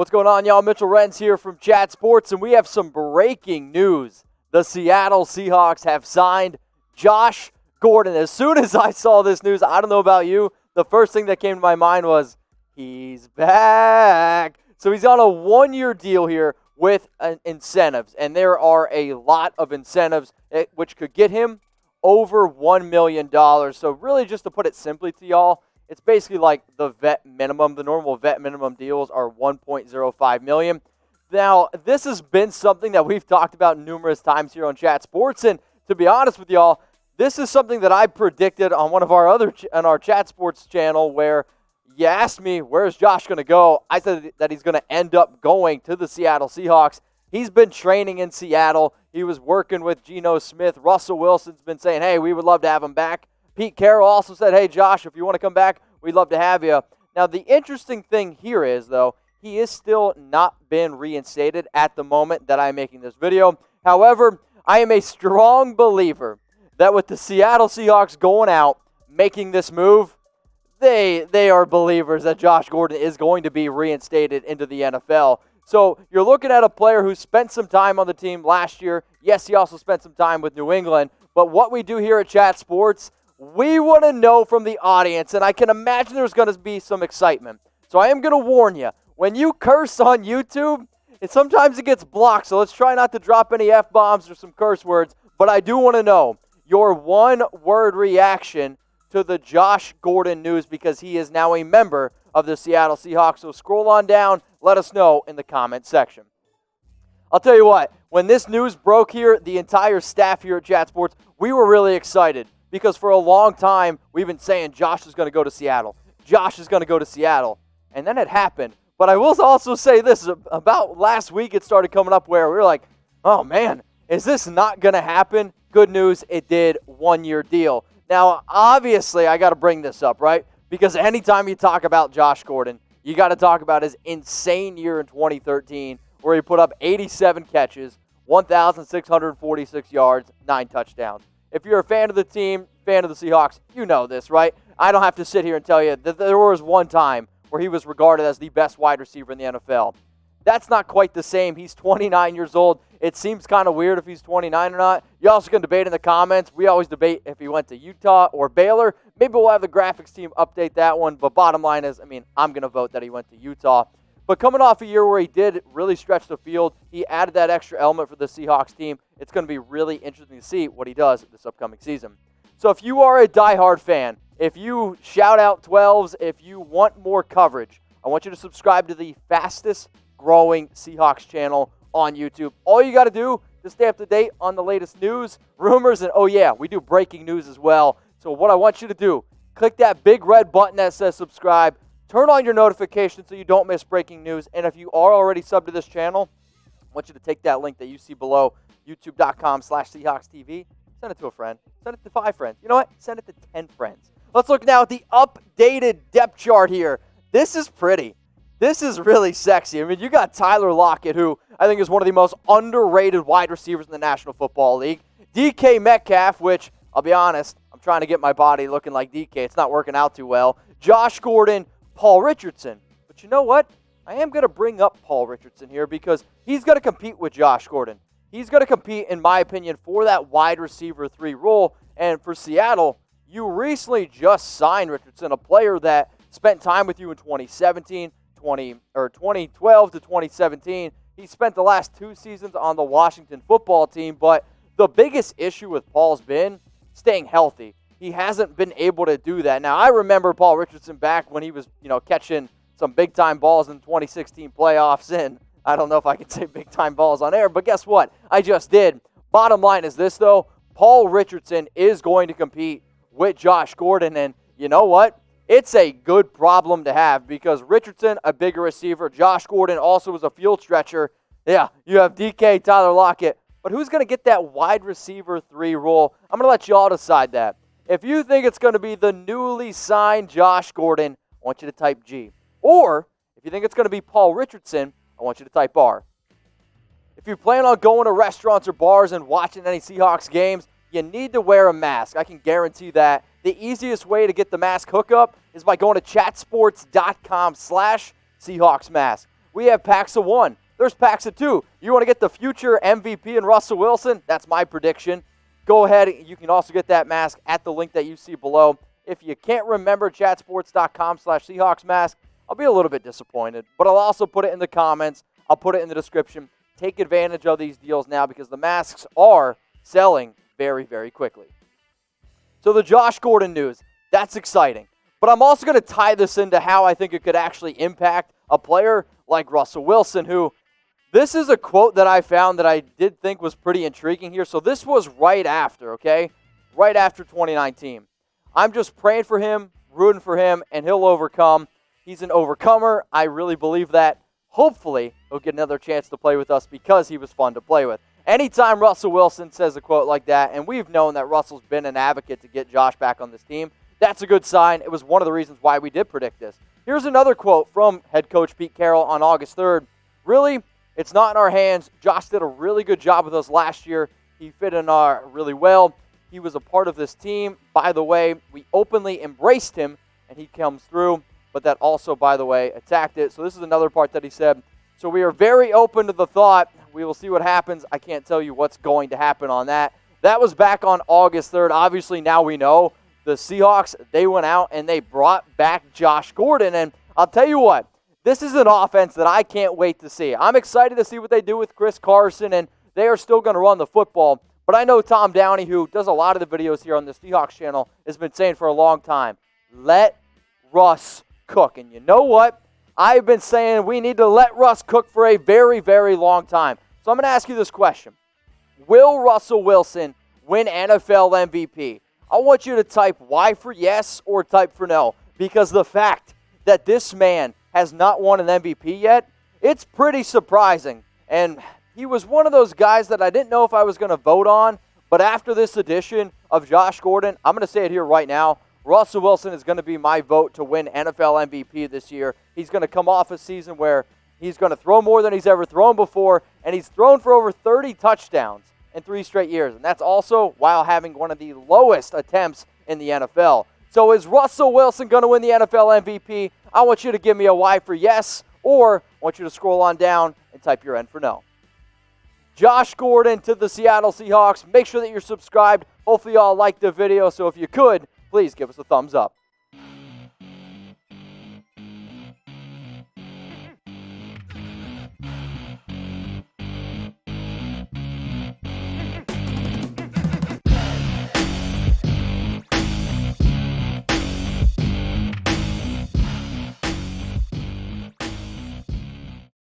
What's going on, y'all? Mitchell Renz here from Chat Sports, and we have some breaking news. The Seattle Seahawks have signed Josh Gordon. As soon as I saw this news, I don't know about you, the first thing that came to my mind was, he's back. So he's on a one-year deal here with incentives, and there are a lot of incentives which could get him over $1 million. So really, just to put it simply to y'all, it's basically like the vet minimum. The normal vet minimum deals are $1.05 million. Now, this has been something that we've talked about numerous times here on Chat Sports, and to be honest with y'all, this is something that I predicted on one of our on our Chat Sports channel, where you asked me, where's Josh going to go? I said that he's going to end up going to the Seattle Seahawks. He's been training in Seattle. He was working with Geno Smith. Russell Wilson's been saying, hey, we would love to have him back. Pete Carroll also said, hey, Josh, if you want to come back, we'd love to have you. Now, the interesting thing here is, though, he is still not been reinstated at the moment that I'm making this video. However, I am a strong believer that with the Seattle Seahawks going out, making this move, they are believers that Josh Gordon is going to be reinstated into the NFL. So you're looking at a player who spent some time on the team last year. Yes, he also spent some time with New England. But what we do here at Chat Sports, we want to know from the audience, and I can imagine there's going to be some excitement. So I am going to warn you, when you curse on YouTube, sometimes it gets blocked. So let's try not to drop any F-bombs or some curse words. But I do want to know your one-word reaction to the Josh Gordon news, because he is now a member of the Seattle Seahawks. So scroll on down, let us know in the comment section. I'll tell you what, when this news broke here, the entire staff here at Chat Sports, we were really excited, because for a long time we've been saying Josh is going to go to Seattle. Josh is going to go to Seattle. And then it happened. But I will also say this, about last week it started coming up where we were like, oh man, is this not going to happen? Good news, it did. One-year deal. Now, obviously, I got to bring this up, right? Because anytime you talk about Josh Gordon, you got to talk about his insane year in 2013, where he put up 87 catches, 1,646 yards, 9 touchdowns. If you're a fan of the team, fan of the Seahawks, you know this, right? I don't have to sit here and tell you that there was one time where he was regarded as the best wide receiver in the NFL. That's not quite the same. He's 29 years old. It seems kind of weird if he's 29 or not. You also can debate in the comments. We always debate if he went to Utah or Baylor. Maybe we'll have the graphics team update that one. But bottom line is, I'm going to vote that he went to Utah. But coming off a year where he did really stretch the field, he added that extra element for the Seahawks team. It's going to be really interesting to see what he does this upcoming season. So if you are a diehard fan, if you shout out 12s, if you want more coverage, I want you to subscribe to the fastest growing Seahawks channel on YouTube. All you got to do to stay up to date on the latest news, rumors, and oh yeah, we do breaking news as well. So what I want you to do, click that big red button that says subscribe, turn on your notifications so you don't miss breaking news, and if you are already subbed to this channel, I want you to take that link that you see below, youtube.com/SeahawksTV, send it to a friend, send it to 5 friends. You know what? Send it to 10 friends. Let's look now at the updated depth chart here. This is pretty. This is really sexy. You got Tyler Lockett, who I think is one of the most underrated wide receivers in the National Football League. DK Metcalf, which, I'll be honest, I'm trying to get my body looking like DK. It's not working out too well. Josh Gordon, Paul Richardson. But you know what? I am going to bring up Paul Richardson here because he's going to compete with Josh Gordon. He's going to compete, in my opinion, for that wide receiver 3 role. And for Seattle, you recently just signed Richardson, a player that spent time with you in 2017, 2012 to 2017. He spent the last 2 seasons on the Washington football team, but the biggest issue with Paul's been staying healthy. He hasn't been able to do that. Now, I remember Paul Richardson back when he was, catching some big-time balls in the 2016 playoffs, and I don't know if I can say big-time balls on air, but guess what? I just did. Bottom line is this, though. Paul Richardson is going to compete with Josh Gordon, and you know what? It's a good problem to have because Richardson, a bigger receiver. Josh Gordon also is a field stretcher. Yeah, you have DK, Tyler Lockett. But who's going to get that wide receiver 3 role? I'm going to let you all decide that. If you think it's going to be the newly signed Josh Gordon, I want you to type G. Or if you think it's going to be Paul Richardson, I want you to type R. If you plan on going to restaurants or bars and watching any Seahawks games, you need to wear a mask. I can guarantee that. The easiest way to get the mask hookup is by going to chatsports.com/Seahawks Mask. We have packs of 1. There's packs of 2. You want to get the future MVP in Russell Wilson? That's my prediction. Go ahead. You can also get that mask at the link that you see below. If you can't remember chatsports.com/Seahawks Mask, I'll be a little bit disappointed, but I'll also put it in the comments. I'll put it in the description. Take advantage of these deals now because the masks are selling very, very quickly. So the Josh Gordon news, that's exciting. But I'm also going to tie this into how I think it could actually impact a player like Russell Wilson, who, this is a quote that I found that I did think was pretty intriguing here. So this was right after, okay? Right after 2019. I'm just praying for him, rooting for him, and he'll overcome. He's an overcomer. I really believe that. Hopefully, he'll get another chance to play with us because he was fun to play with. Anytime Russell Wilson says a quote like that, and we've known that Russell's been an advocate to get Josh back on this team, that's a good sign. It was one of the reasons why we did predict this. Here's another quote from head coach Pete Carroll on August 3rd. Really, it's not in our hands. Josh did a really good job with us last year. He fit in really well. He was a part of this team. By the way, we openly embraced him, and he comes through. But that also, by the way, attacked it. So this is another part that he said. So we are very open to the thought. We will see what happens. I can't tell you what's going to happen on that. That was back on August 3rd. Obviously, now we know the Seahawks, they went out and they brought back Josh Gordon. And I'll tell you what, this is an offense that I can't wait to see. I'm excited to see what they do with Chris Carson, and they are still going to run the football. But I know Tom Downey, who does a lot of the videos here on the Seahawks channel, has been saying for a long time, let Russ cook. And you know what? I've been saying we need to let Russ cook for a very, very long time. So I'm going to ask you this question. Will Russell Wilson win NFL MVP? I want you to type Y for yes or type for no, because the fact that this man has not won an MVP yet, it's pretty surprising. And he was one of those guys that I didn't know if I was going to vote on, but after this edition of Josh Gordon, I'm going to say it here right now, Russell Wilson is going to be my vote to win NFL MVP this year. He's going to come off a season where he's going to throw more than he's ever thrown before, and he's thrown for over 30 touchdowns in 3 straight years. And that's also while having one of the lowest attempts in the NFL. So is Russell Wilson going to win the NFL MVP? I want you to give me a Y for yes, or I want you to scroll on down and type your N for no. Josh Gordon to the Seattle Seahawks. Make sure that you're subscribed. Hopefully you all liked the video, so if you could, please give us a thumbs up.